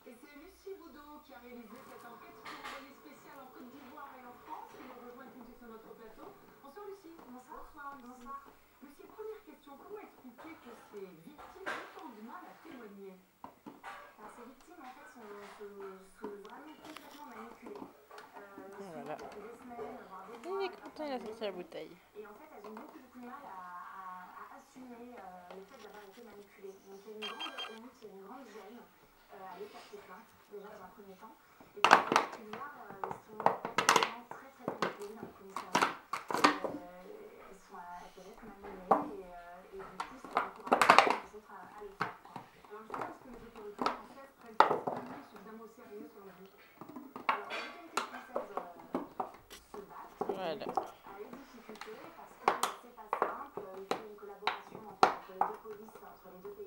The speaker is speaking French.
Et c'est Lucie Boudot qui a réalisé cette enquête pour envoyer spécial en Côte d'Ivoire et en France. Elle nous rejoint tout de suite sur notre plateau. Bonsoir Lucie. Bonsoir. Bonsoir. Lucie, première question, comment expliquer que ces victimes aient autant de mal à témoigner? Alors, ces victimes en fait sont vraiment complètement manipulées. Voilà. Ça fait des semaines, voire des Il mois. est content, il a sorti la bouteille. Et en fait, elles ont beaucoup de mal à assumer le fait d'avoir été manipulées. Donc il y a une grande honte, il y a une grande gêne à aller porter plainte, déjà dans un premier temps. Et puis pour les plupart, ils sont vraiment très très bien accueillis dans le commissariat. Elles peuvent être malmenées et du coup ça encourage les autres à le faire. Alors je pense que les autorités françaises prennent cette pratique suffisamment au sérieux selon vous. Alors les autorités françaises se battent. Voilà. À des difficultés parce que c'est pas simple, il faut une collaboration entre les deux polices, entre les deux pays.